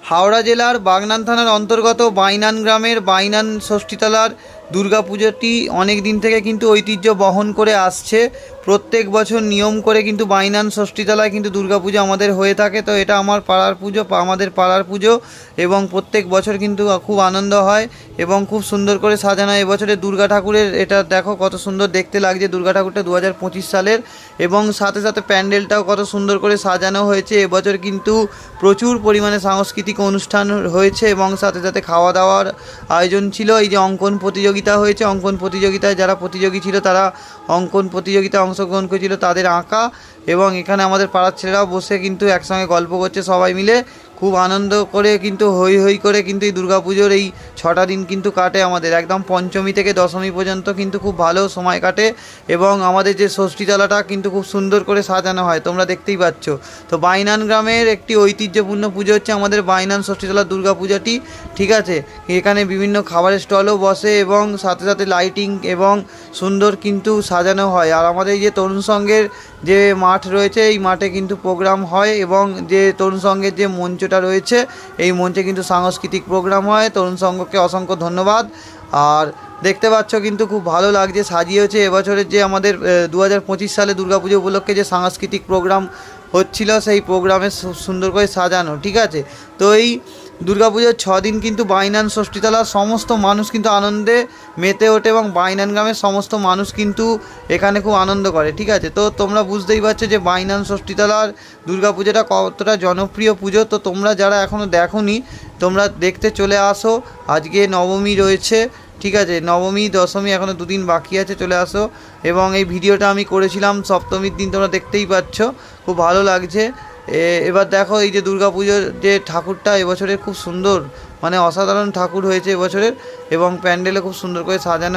হাওড়া জেলার বাগনান থানার অন্তর্গত বাইনান গ্রামের বাইনান ষষ্ঠীতলার দুর্গাপুজোটি অনেক দিন থেকে কিন্তু ঐতিহ্য বহন করে আসছে। প্রত্যেক বছর নিয়ম করে কিন্তু বাইনান ষষ্ঠীতলায় কিন্তু দুর্গাপুজো আমাদের হয়ে থাকে। তো এটা আমার পাড়ার পুজো, আমাদের পাড়ার পুজো, এবং প্রত্যেক বছর কিন্তু খুব আনন্দ হয় এবং খুব সুন্দর করে সাজানো। এবছরে দুর্গা ঠাকুরের এটা দেখো কত সুন্দর দেখতে লাগছে। দুর্গা ঠাকুরটা 2025 সালের, এবং সাথে সাথে প্যান্ডেলটাও কত সুন্দর করে সাজানো হয়েছে। এবছর কিন্তু প্রচুর পরিমাণে সাংস্কৃতিক অনুষ্ঠান হয়েছে এবং সাথে সাথে খাওয়া দাওয়ার আয়োজন ছিল। এই যে অঙ্কন প্রতিযোগিতা হয়েছে, অঙ্কন প্রতিযোগিতায় যারা প্রতিযোগী ছিল তারা অঙ্কন প্রতিযোগিতায় অংশগ্রহণ করেছিল, তাদের আঁকা। এবং এখানে আমাদের পাড়ার ছেলেরাও বসে কিন্তু একসঙ্গে গল্প করছে সবাই মিলে, খুব আনন্দ করে কিন্তু হই হই করে কিন্তু এই দুর্গাপুজোর এই 6টা দিন কিন্তু কাটে আমাদের। একদম পঞ্চমী থেকে দশমী পর্যন্ত কিন্তু খুব ভালো সময় কাটে। এবং আমাদের যে ষষ্ঠীতলাটা কিন্তু খুব সুন্দর করে সাজানো হয়, তোমরা দেখতেই পাচ্ছ। তো বাইনান গ্রামের একটি ঐতিহ্যপূর্ণ পুজো হচ্ছে আমাদের বাইনান ষষ্ঠীতলার দুর্গাপূজাটি, ঠিক আছে। এখানে বিভিন্ন খাবারের স্টলও বসে এবং সাথে সাথে লাইটিং এবং সুন্দর কিন্তু সাজানো হয়। আর আমাদের এই যে তরুণ সংঘের যে মাঠ রয়েছে, এই মাঠে কিন্তু প্রোগ্রাম হয়, এবং যে তরুণ সংঘের যে মঞ্চটা রয়েছে, এই মঞ্চে কিন্তু সাংস্কৃতিক প্রোগ্রাম হয়। তরুণ সংঘকে অসংখ্য ধন্যবাদ। আর দেখতে পাচ্ছ কিন্তু খুব ভালো লাগছে সাজিয়েছে। এবছরের যে আমাদের 2025 সালে দুর্গাপুজো উপলক্ষে যে সাংস্কৃতিক প্রোগ্রাম হচ্ছিল, সেই প্রোগ্রামে সুন্দর করে সাজানো, ঠিক আছে। তো এই দুর্গাপুজোর 6 দিন কিন্তু বাইনান ষষ্ঠীতলার সমস্ত মানুষ কিন্তু আনন্দে মেতে ওঠে, এবং বাইনান গ্রামের সমস্ত মানুষ কিন্তু এখানে খুব আনন্দ করে, ঠিক আছে। তো তোমরা বুঝতেই পারছো যে বাইনান ষষ্ঠীতলার দুর্গাপুজোটা কতটা জনপ্রিয় পুজো। তো তোমরা যারা এখনও দেখোনি, তোমরা দেখতে চলে আসো। আজকে নবমী রয়েছে, ঠিক আছে। নবমী দশমী এখনও 2 দিন বাকি আছে, চলে আসো। এবং এই ভিডিওটা আমি করেছিলাম সপ্তমীর দিন, তোমরা দেখতেই পাচ্ছ, খুব ভালো লাগছে। এবার দেখো এই যে দুর্গাপুজোর যে ঠাকুরটা এবছরের খুব সুন্দর, মানে অসাধারণ ঠাকুর হয়েছে এবছরের, এবং প্যান্ডেলে খুব সুন্দর করে সাজানো।